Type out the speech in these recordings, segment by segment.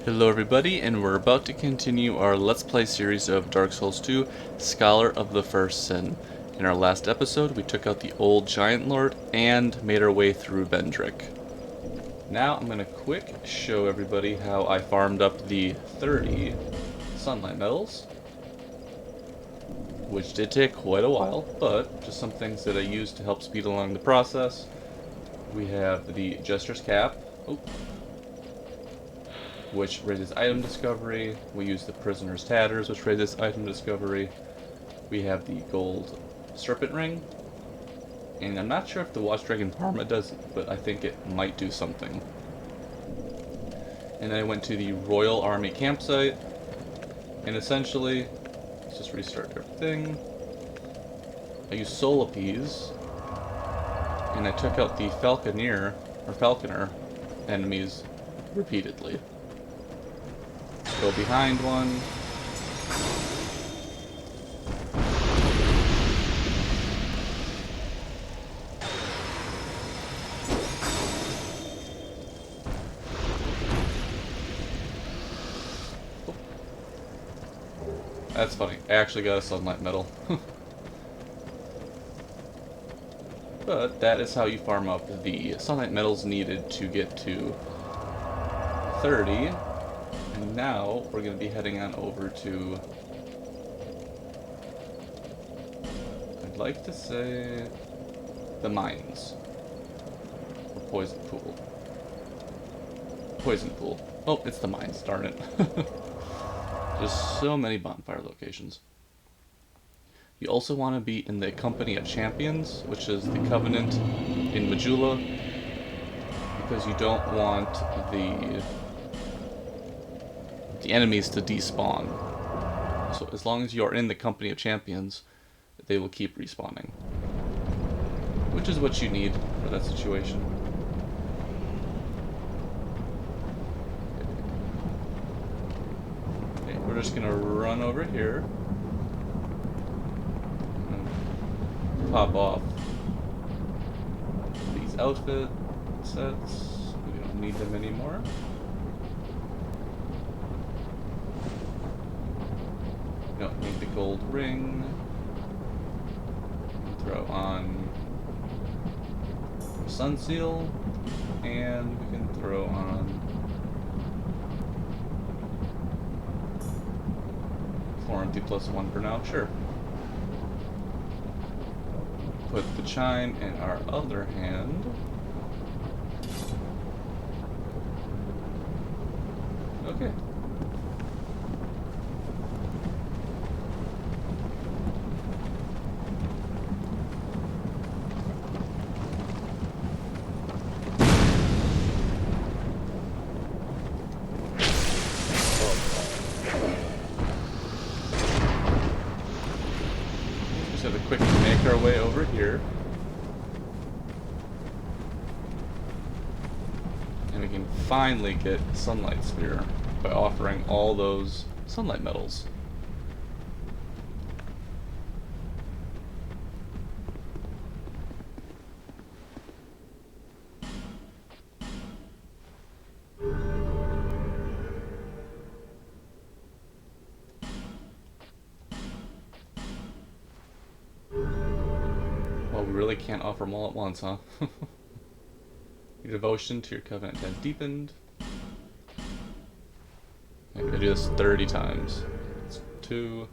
Hello everybody, and we're about to continue our Let's Play series of Dark Souls 2, Scholar of the First Sin. In our last episode, we took out the old Giant Lord and made our way through Vendrick. Now I'm going to quick show everybody how I farmed up the 30 sunlight medals, which did take quite a while, but just some things that I used to help speed along the process. We have the Jester's Cap, which raises item discovery. We use the Prisoner's Tatters, which raises item discovery. We have the gold Serpent Ring, and I'm not sure if the Watch Dragon Parma does it, but I think it might do something. And then I went to the Royal Army campsite, and essentially, let's just restart everything. I used Soul Appease, and I took out the Falconer enemies repeatedly. Go behind one. Oh. That's funny. I actually got a sunlight medal. But that is how you farm up the sunlight medals needed to get to 30. And now we're going to be heading on over to, I'd like to say, the mines. Or poison pool. Poison pool. Oh, it's the mines, darn it. There's so many bonfire locations. You also want to be in the Company of Champions, which is the Covenant in Majula, because you don't want the enemies to despawn. So as long as you are in the Company of Champions, they will keep respawning. Which is what you need for that situation. Okay, we're just gonna run over here. And pop off these outfit sets. We don't need them anymore. Don't need the gold ring. Throw on Sun Seal, and we can throw on Warranty +1 for now, sure. Put the chime in our other hand. Okay. Just have to quickly make our way over here. And we can finally get Sunlight Spear by offering all those sunlight medals. Well, we really can't offer them all at once, huh? Your devotion to your covenant has deepened. I'm gonna do this 30 times. It's 2.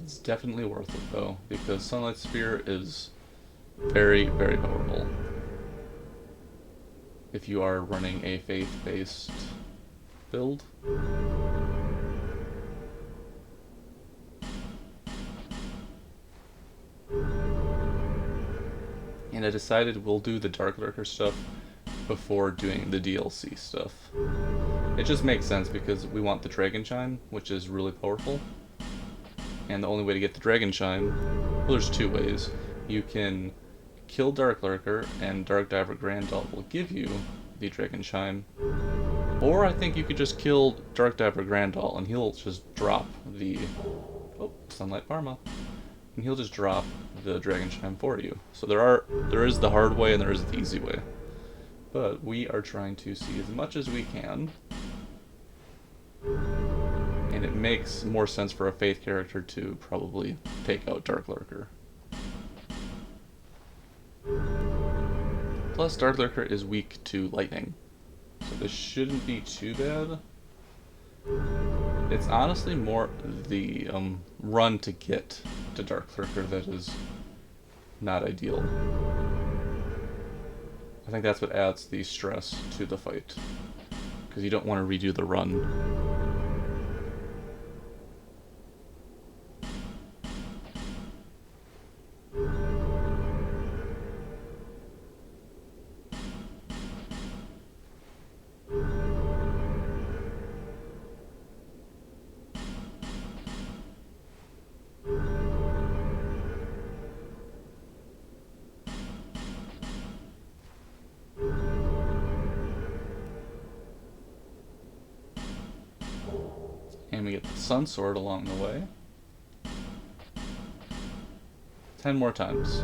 It's definitely worth it though, because Sunlight Spear is very, very powerful if you are running a faith-based build. And I decided we'll do the Darklurker stuff before doing the DLC stuff. It just makes sense because we want the Dragon Chime, which is really powerful. And the only way to get the Dragon Chime, well, there's 2 ways. You can kill Darklurker, and Dark Diver Grandal will give you the Dragon Chime, Or I think you could just kill Dark Diver Grandal and he'll just drop the... Oh, Sunlight Parma. And he'll just drop the Dragon Chime for you. So there is the hard way and there is the easy way. But we are trying to see as much as we can. And it makes more sense for a Faith character to probably take out Darklurker. Plus, Darklurker is weak to lightning. So this shouldn't be too bad. It's honestly more the run to get to Darklurker that is not ideal. I think that's what adds the stress to the fight. Because you don't want to redo the run. And we get the Sun Sword along the way. 10 more times.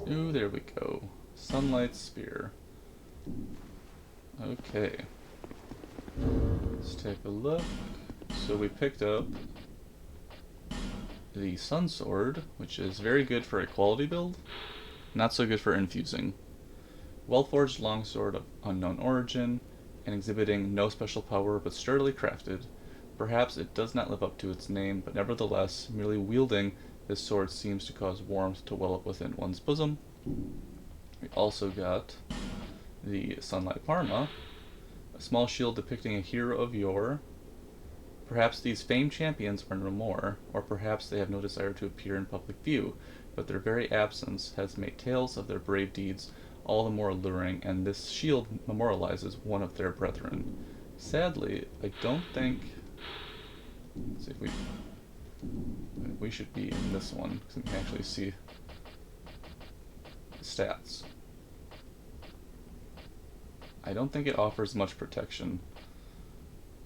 Ooh, there we go. Sunlight Spear. Okay. Let's take a look. So we picked up the Sun Sword, which is very good for a quality build, not so good for infusing. Well-forged longsword of unknown origin, and exhibiting no special power but sturdily crafted. Perhaps it does not live up to its name, but nevertheless, merely wielding this sword seems to cause warmth to well up within one's bosom. We also got the Sunlight Parma, a small shield depicting a hero of yore. Perhaps these famed champions are no more, or perhaps they have no desire to appear in public view, but their very absence has made tales of their brave deeds all the more alluring, and this shield memorializes one of their brethren. Sadly, I don't think... Let's see if we should be in this one, because we can actually see the stats. I don't think it offers much protection.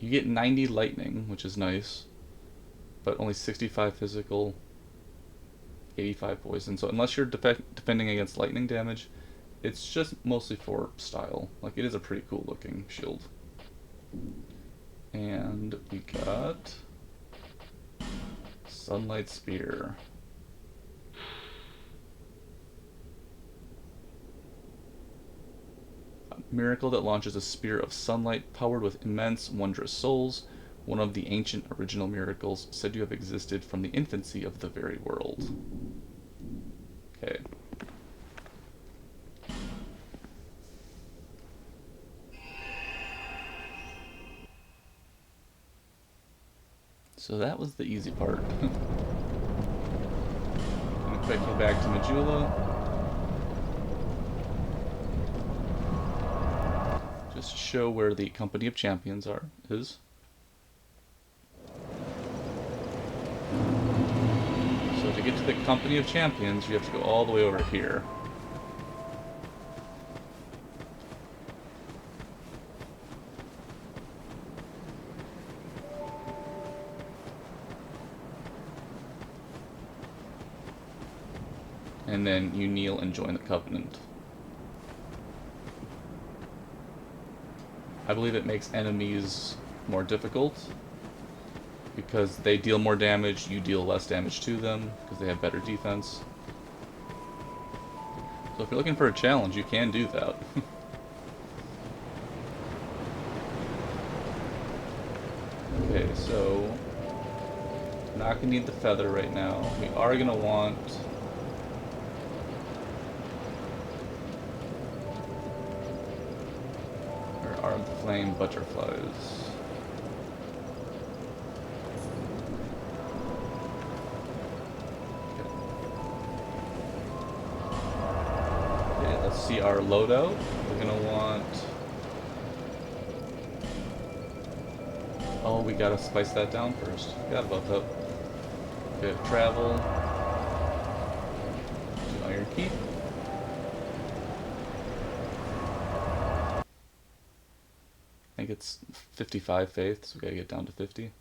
You get 90 lightning, which is nice, but only 65 physical, 85 poison. So unless you're defending against lightning damage, it's just mostly for style. Like, it is a pretty cool looking shield. And we got Sunlight Spear. A miracle that launches a spear of sunlight powered with immense, wondrous souls. One of the ancient original miracles said to have existed from the infancy of the very world. Okay. So that was the easy part. I'm gonna quickly back to Majula. Just show where the Company of Champions is. So to get to the Company of Champions, you have to go all the way over here. And then you kneel and join the Covenant. I believe it makes enemies more difficult because they deal more damage, you deal less damage to them because they have better defense. So if you're looking for a challenge, you can do that. Okay, so not gonna need the feather right now. We are gonna want our armed flame butterflies. Okay, let's see our loadout. We're gonna want. Oh, we gotta spice that down first. Forgot about that. Okay, travel to Iron Keep. I think it's 55 faith, so we gotta get down to 50.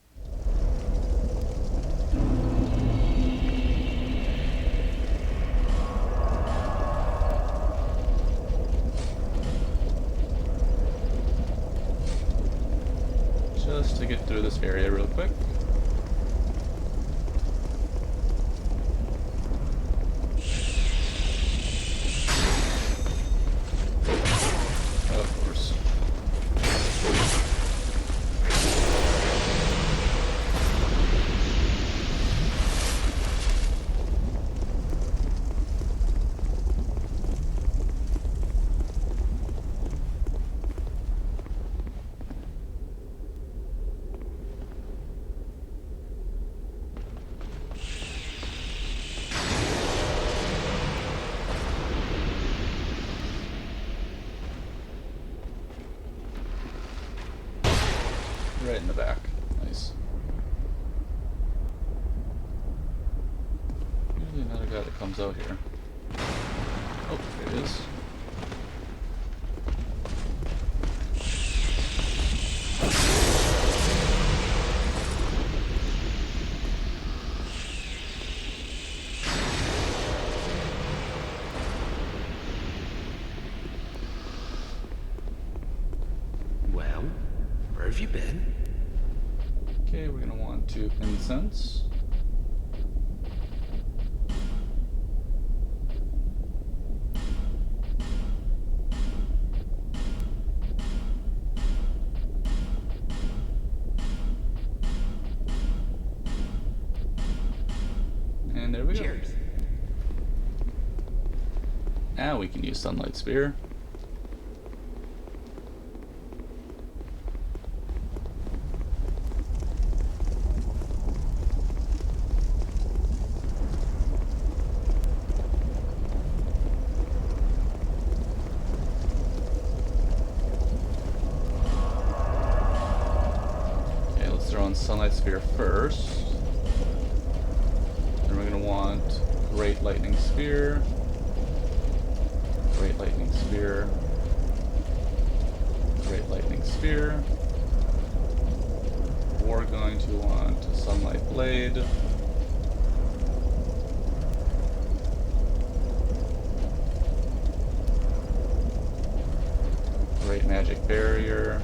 Just to get through this area real quick. Of course. Right in the back. Nice. Usually another guy that comes out here. Oh, there it is. Well, where have you been? Okay, we're gonna want to incense. And there we go. Cheers. Now we can use Sunlight Spear. Throw on Sunlight Spear first. Then we're going to want Great Lightning Spear, Great Lightning Spear, Great Lightning Spear. We're going to want Sunlight Blade, Great Magic Barrier.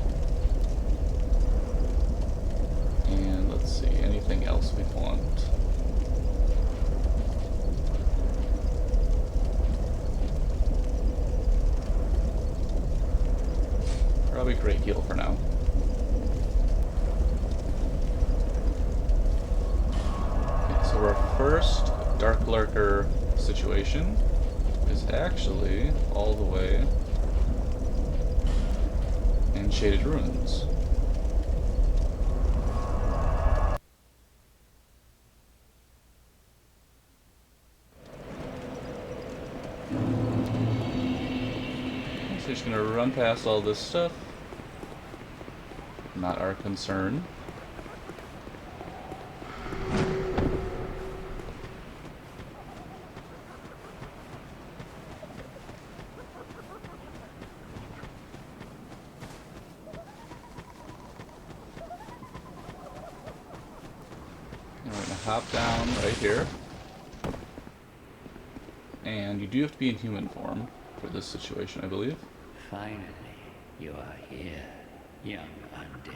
And let's see, anything else we want? Probably Great Heal for now. Okay, so our first Darklurker situation is actually all the way in Shaded Ruins. So just gonna run past all this stuff. Not our concern. And we're gonna hop down right here. And you do have to be in human form for this situation, I believe. Finally, you are here. young undead.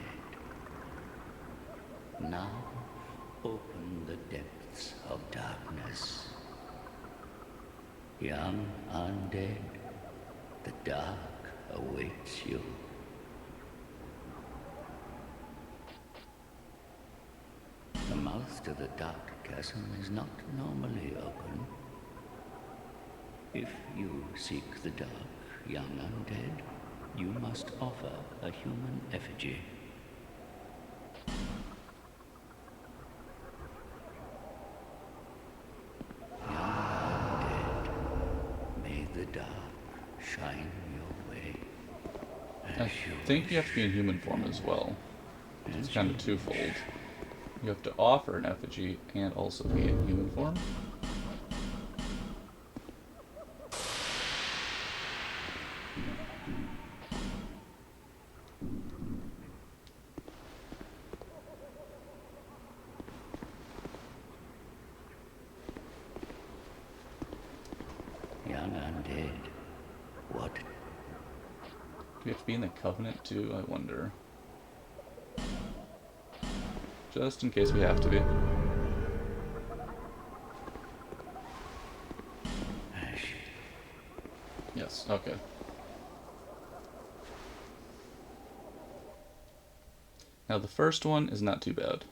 Now open the depths of darkness. Young undead, the dark awaits you. The mouth to the dark chasm is not normally open. If you seek the dark, young undead, you must offer a human effigy. Young undead, may the dark shine your way. I think you have to be in human form as well. It's kind of twofold. You have to offer an effigy and also be in human form. Young undead, what? Do we have to be in the Covenant too? I wonder. Just in case we have to be. Yes, okay. Now the first one is not too bad.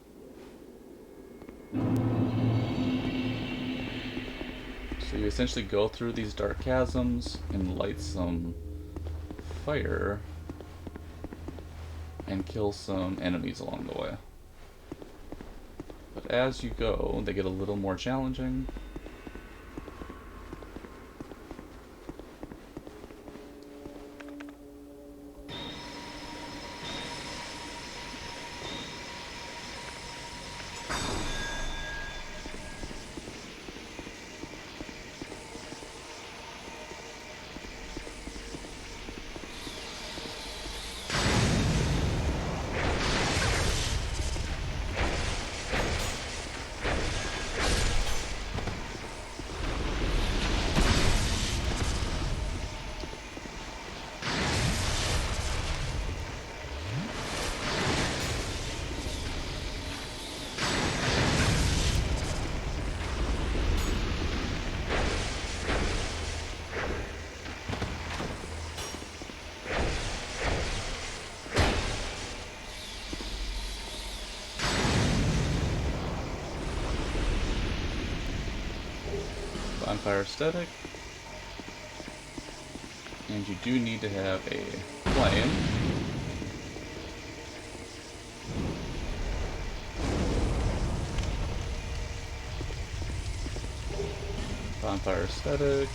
So you essentially go through these dark chasms and light some fire and kill some enemies along the way. But as you go, they get a little more challenging. Bonfire aesthetic. And you do need to have a flame. Bonfire aesthetic.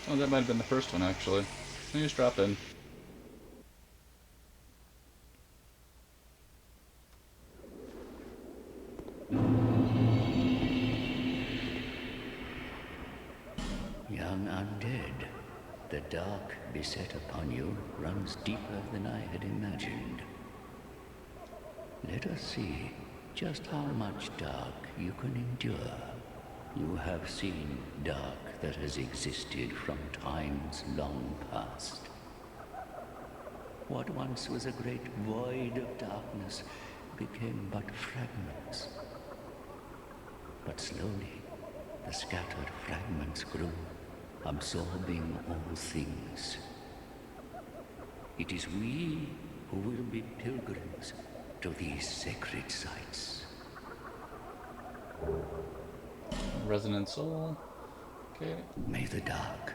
Oh, that might have been the first one, actually. Let me just drop in. Young undead, the dark beset upon you runs deeper than I had imagined. Let us see just how much dark you can endure. You have seen dark that has existed from times long past. What once was a great void of darkness became but fragments. But slowly, the scattered fragments grew, absorbing all things. It is we who will be pilgrims to these sacred sites. Resonant soul. Okay. May the dark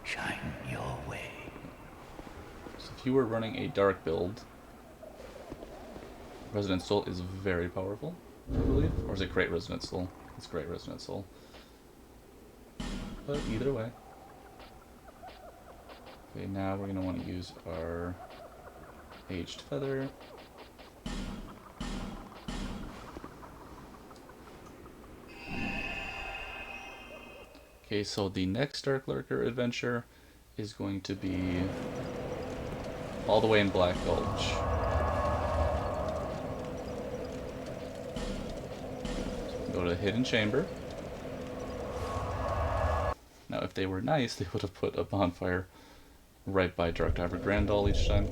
shine your way. So if you were running a dark build, Resonant Soul is very powerful, I believe. Or is it Great Resonant Soul? It's Great Resonant Soul. But either way. Okay, now we're going to want to use our Aged Feather. Okay, so the next Darklurker adventure is going to be all the way in Black Gulch. Go to Hidden Chamber. Now, if they were nice, they would have put a bonfire right by Dark Diver Grandal each time.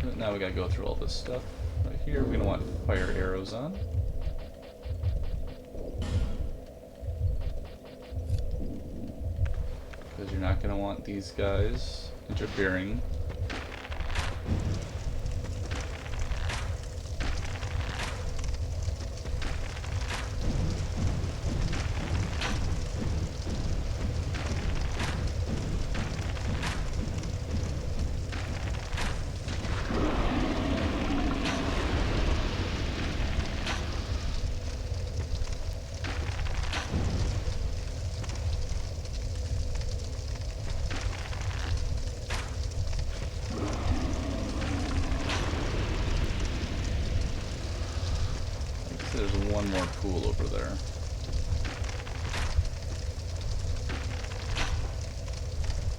But now we gotta go through all this stuff. Right here, we're gonna want fire arrows on. Because you're not gonna want these guys interfering. There's one more pool over there.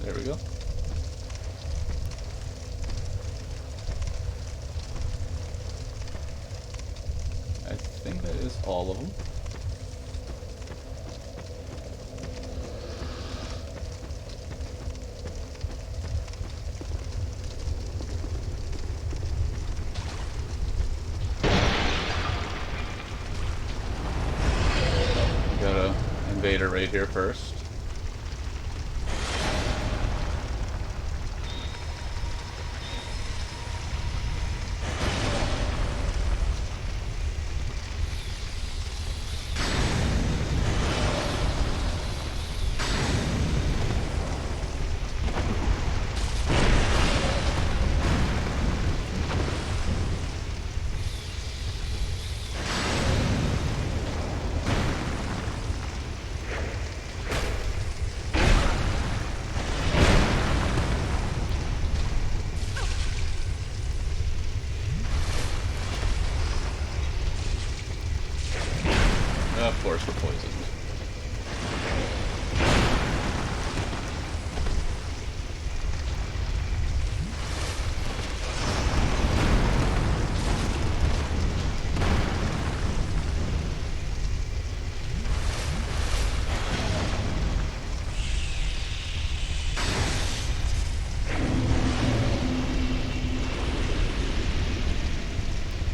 There we go. I think that is all of them. Invader right here first. Of course, we're poisoned.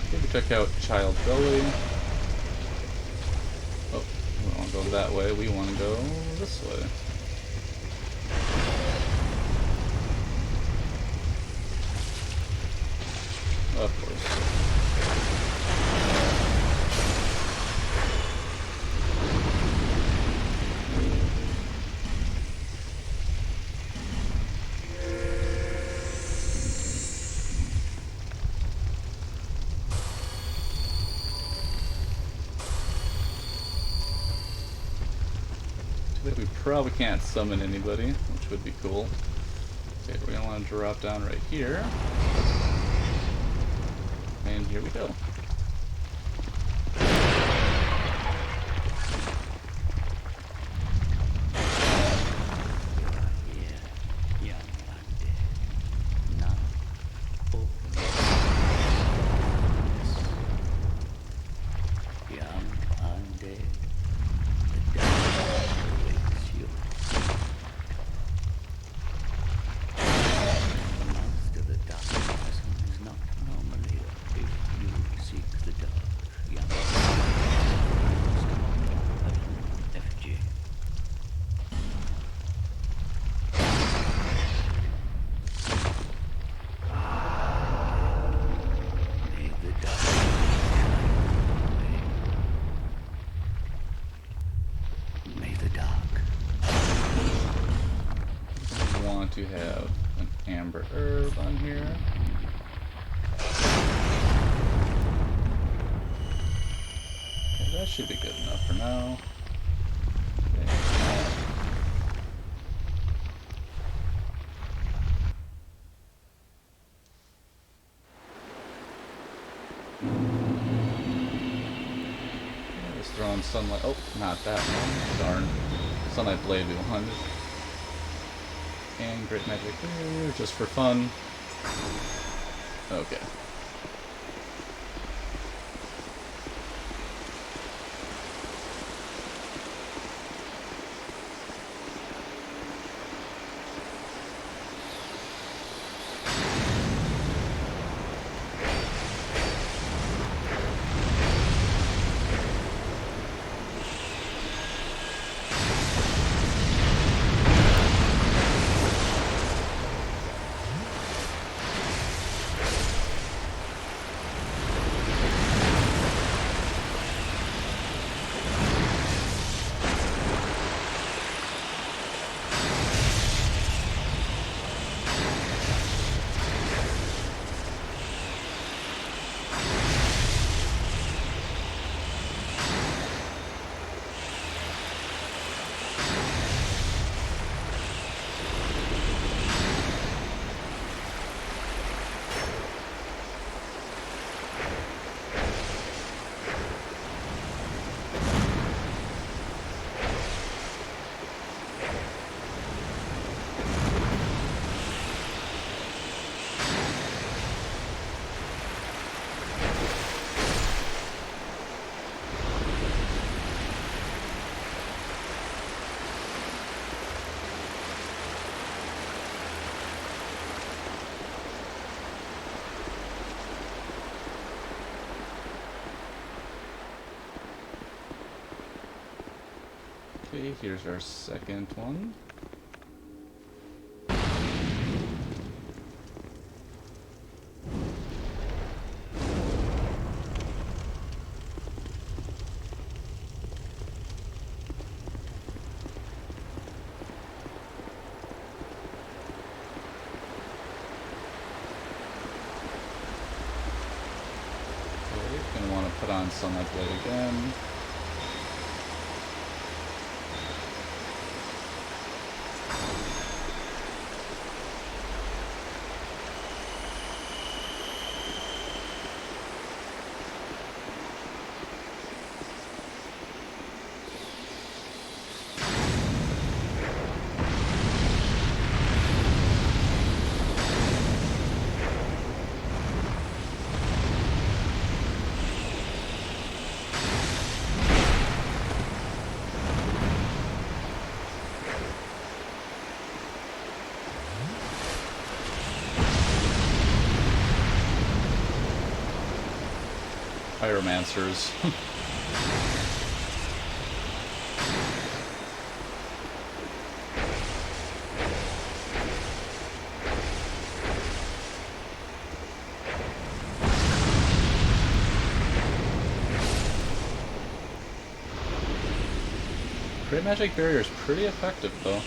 Okay, we took out Child Belly. We don't want to go that way, we want to go this way. Of course. We probably can't summon anybody, which would be cool. Okay, we're gonna want to drop down right here. And here we go. want to have an amber herb on here. Okay, that should be good enough for now. Okay. Just throwing sunlight. Oh, not that one. Darn. Sunlight blade we wanted. And great magic here, just for fun. Okay. Okay, here's our second one. Okay, gonna want to put on Sunlight Blade again. Pyromancers. Great Magic Barrier is pretty effective though.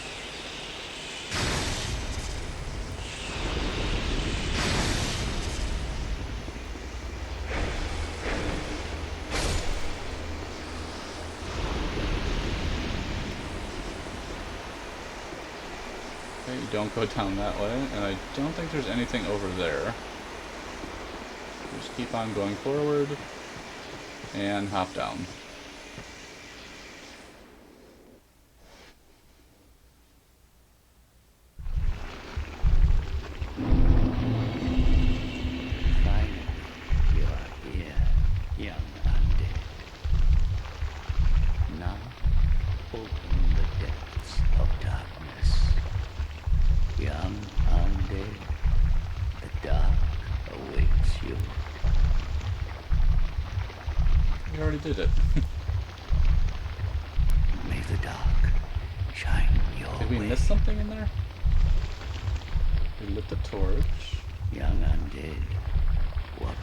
You don't go down that way, and I don't think there's anything over there. Just keep on going forward, and hop down. Finally, you are here, young undead. Now, open the depths of darkness. Young undead, the dark awaits you. We already did it. May the dark shine your way. Did we miss something in there? We lit the torch. Young undead, what?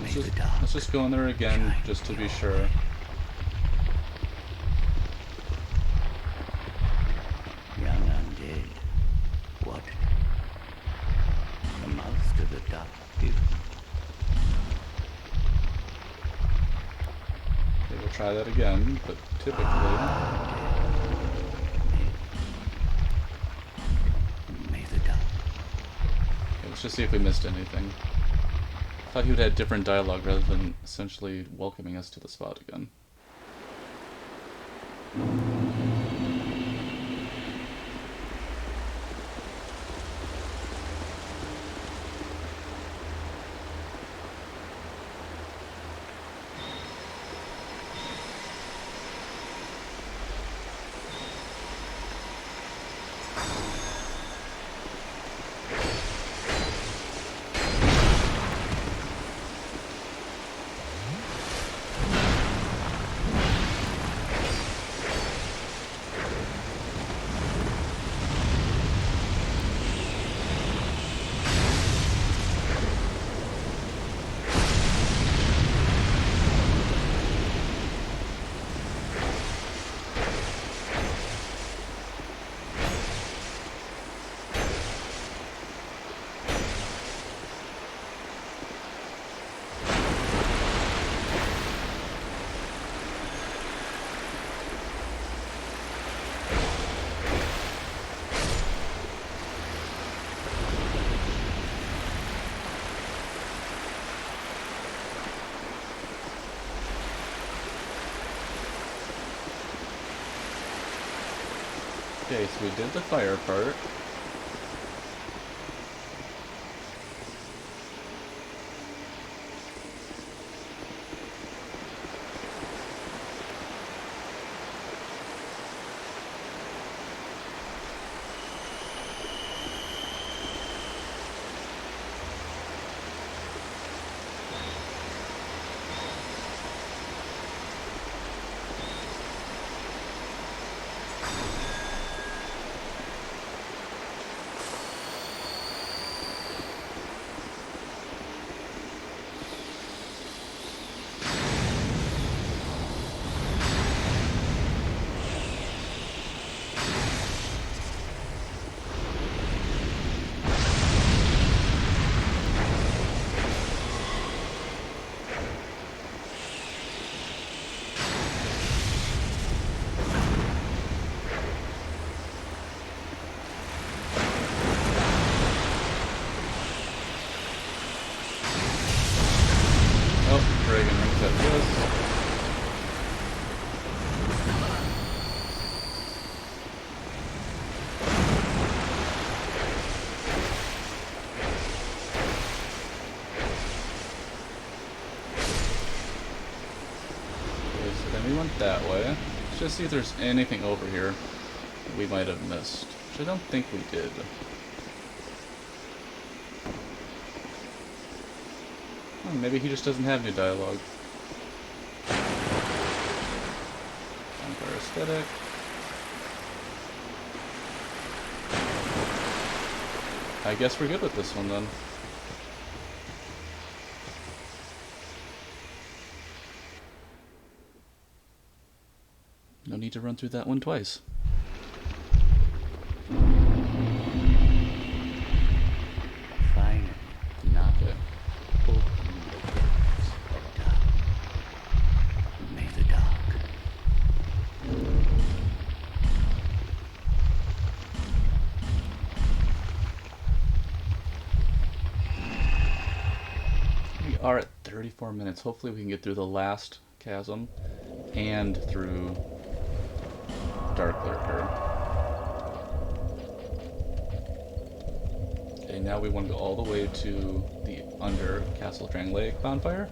May the dark Let's just go in there again, just to be sure. try that again, but typically... May the dark. Okay, let's just see if we missed anything. I thought he would have different dialogue rather than essentially welcoming us to the spot again. Okay, so we did the fire part. That way. Let's just see if there's anything over here that we might have missed. Which I don't think we did. Oh, maybe he just doesn't have any dialogue. Vampire aesthetic. I guess we're good with this one then. No need to run through that one twice. Fine. Now Okay. open the gates of dark. May the dark. We are at 34 minutes. Hopefully we can get through the last chasm and through Darklurker. Okay, now we want to go all the way to the under Castle Drangleic bonfire.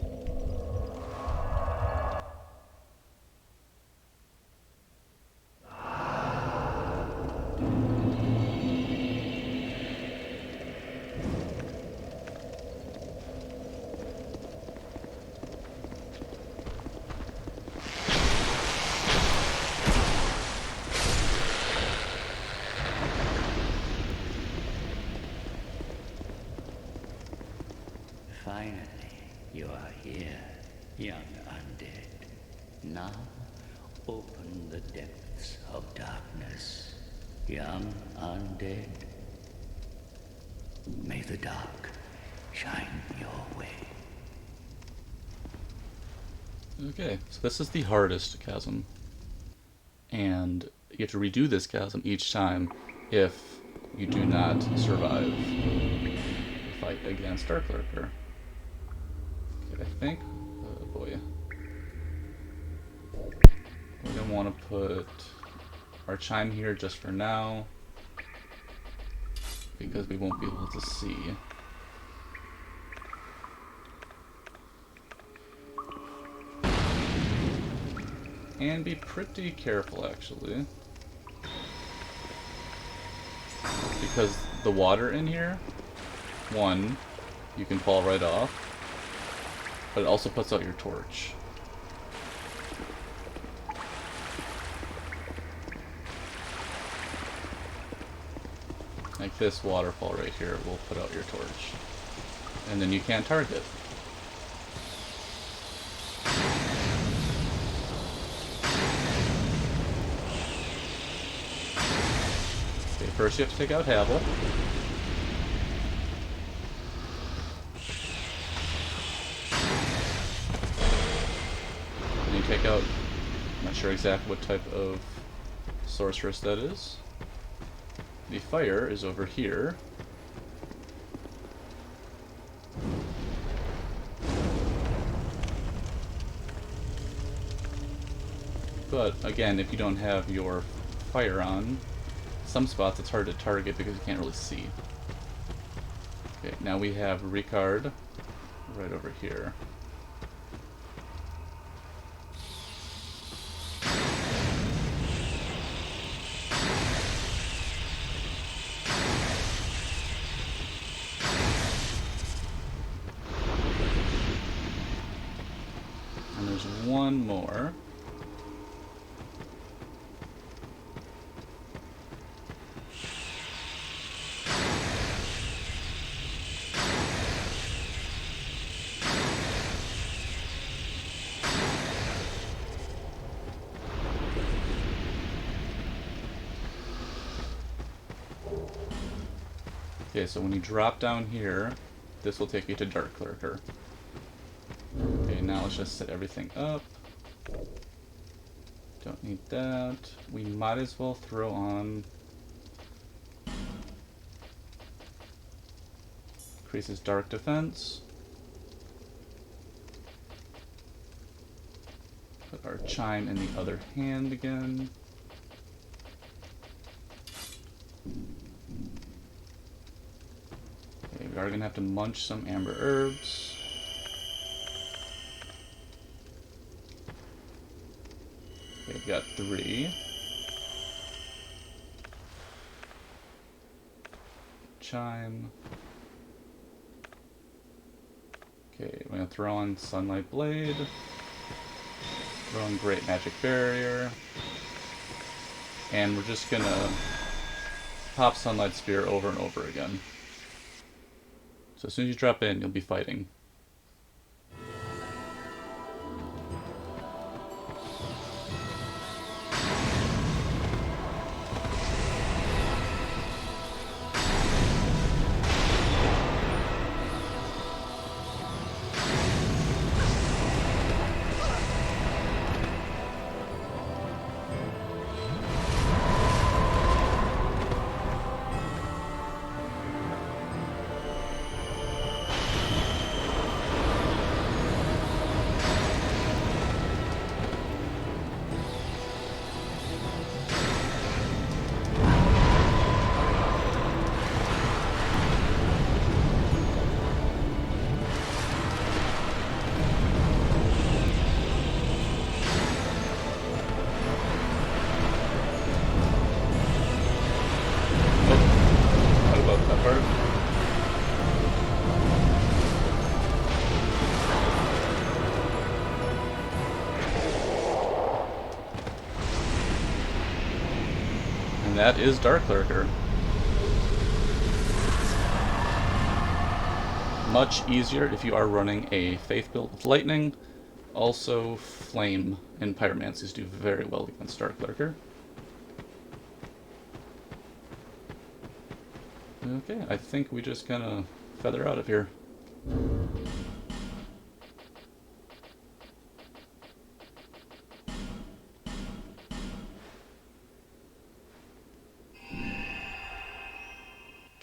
Finally, you are here, young undead. Now, open the depths of darkness, young undead. May the dark shine your way. Okay, so this is the hardest chasm. And you have to redo this chasm each time if you do not survive the fight against Darklurker. Okay, I think... oh boy. We're going to want to put our chime here just for now, because we won't be able to see. And be pretty careful, actually. Because the water in here, one, you can fall right off, but it also puts out your torch. Like this waterfall right here will put out your torch. And then you can't target. Okay, first you have to take out Havel. And you take out, I'm not sure exactly what type of sorceress that is. The fire is over here. But again, if you don't have your fire on, some spots it's hard to target because you can't really see. Okay, now we have Ricard right over here. And there's one more. Okay, so when you drop down here, this will take you to Darklurker. Okay, now let's just set everything up. Don't need that. We might as well throw on... increases dark defense. Put our chime in the other hand again. Okay, we are going to have to munch some amber herbs. Okay, we've got 3. Chime. Okay, we're going to throw on Sunlight Blade. Throw on Great Magic Barrier. And we're just going to pop Sunlight Spear over and over again. So as soon as you drop in, you'll be fighting. What about that part? And that is Darklurker. Much easier if you are running a Faith build with Lightning. Also, Flame and Pyromancies do very well against Darklurker. Okay, I think we just gonna feather out of here.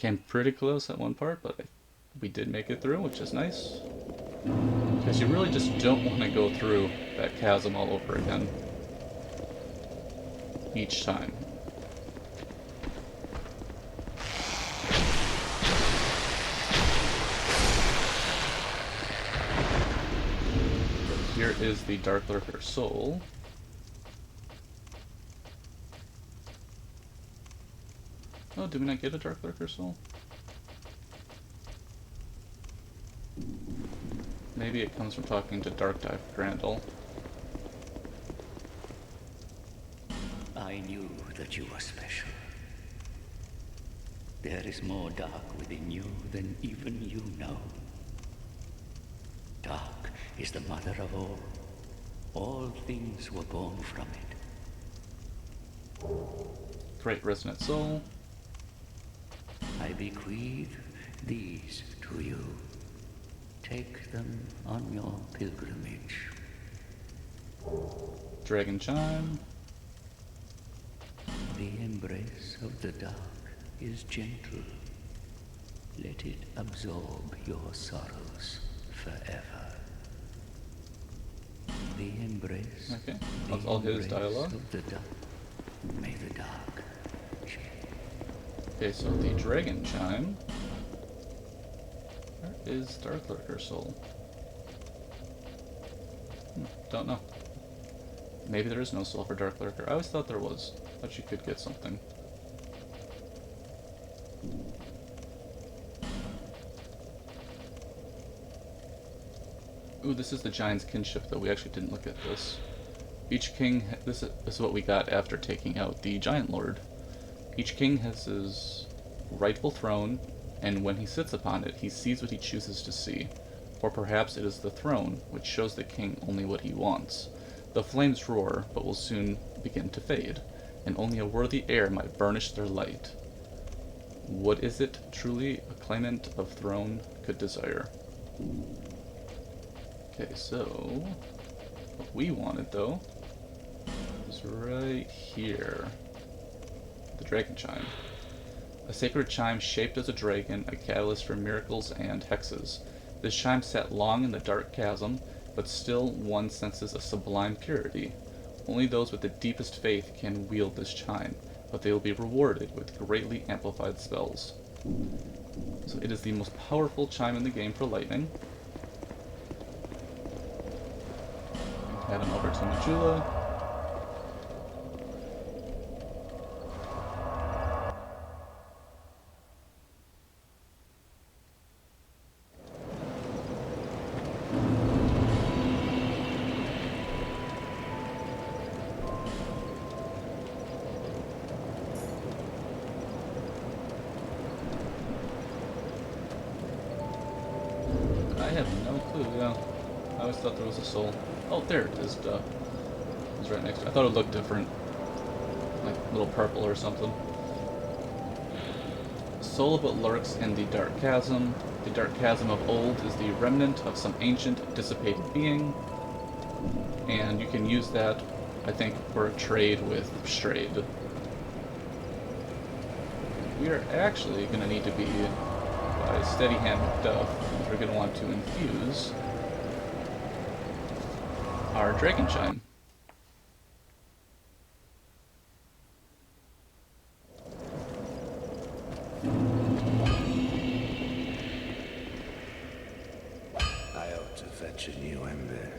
Came pretty close at one part, but we did make it through, which is nice. Because you really just don't want to go through that chasm all over again. Each time. Here is the Darklurker soul. Oh, did we not get a Darklurker soul? Maybe it comes from talking to Darkdive Grandel. I knew that you were special. There is more dark within you than even you know. Dark is the mother of all. All things were born from it. Great Resonant Soul. I bequeath these to you. Take them on your pilgrimage. Dragon Chime. The embrace of the dark is gentle. Let it absorb your sorrows forever. The embrace. Okay, that's all his dialogue. Of the dark. May the dark. Okay, so the Dragon Chime. Where is Darklurker soul? Don't know. Maybe there is no soul for Darklurker. I always thought there was. Thought you could get something. Ooh, this is the Giant's Kinship, though. We actually didn't look at this. Each king... This is what we got after taking out the Giant Lord. Each king has his rightful throne, and when he sits upon it, he sees what he chooses to see. Or perhaps it is the throne, which shows the king only what he wants. The flames roar, but will soon begin to fade, and only a worthy heir might burnish their light. What is it truly a claimant of throne could desire? Okay, so what we wanted, though, is right here. The Dragon Chime. A sacred chime shaped as a dragon, a catalyst for miracles and hexes. This chime sat long in the dark chasm, but still one senses a sublime purity. Only those with the deepest faith can wield this chime, but they will be rewarded with greatly amplified spells. So it is the most powerful chime in the game for lightning. Head on over to Majula. I have no clue, yeah. I always thought there was a soul. Oh, there it is, duh. It's right next to it. I thought it looked different. Like a little purple or something. Soul of what lurks in the dark chasm. The dark chasm of old is the remnant of some ancient, dissipated being. And you can use that, I think, for a trade with Strayed. We are actually going to need to be by Steady Hand McDuff. We're going to want to infuse our Dragon Chime. I ought to fetch a new ember.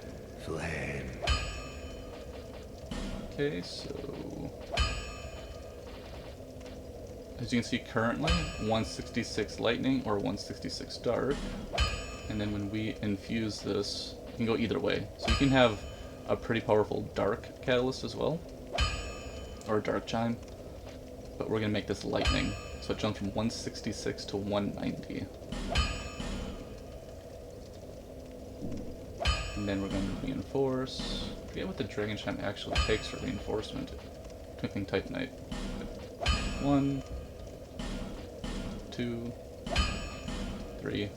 Flame. Okay, so as you can see currently, 166 lightning or 166 dark. And then when we infuse this, you can go either way. So you can have a pretty powerful dark catalyst as well, or a dark chime. But we're gonna make this lightning, so it jumps from 166 to 190. And then we're going to reinforce. I forget what the Dragon Chime actually takes for reinforcement. Twinkling Titanite. 1, 2, 3.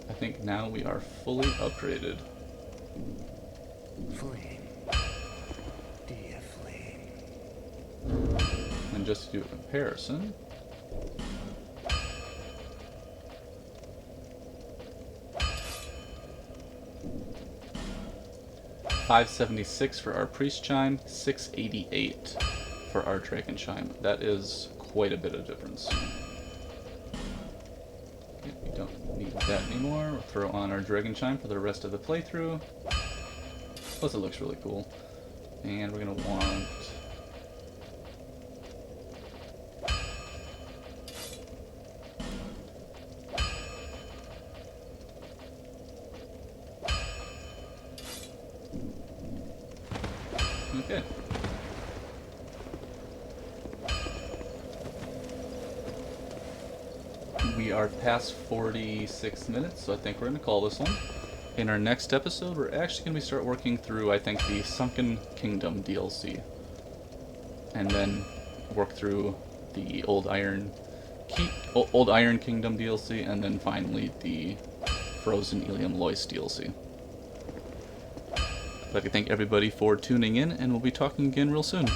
I think now we are fully upgraded. Flame. Dear flame. just to do a comparison. $576 for our Priest Chime, $688 for our Dragon Chime. That is quite a bit of difference. Okay, we don't need that anymore. We'll throw on our Dragon Chime for the rest of the playthrough. Plus it looks really cool. And we're going to want... Okay. We are past 46 minutes, so I think we're going to call this one. In our next episode, we're actually going to start working through, I think, the Sunken Kingdom DLC. And then work through the Old Iron Kingdom DLC, and then finally the Frozen Ilium Lois DLC. I'd like to thank everybody for tuning in, and we'll be talking again real soon.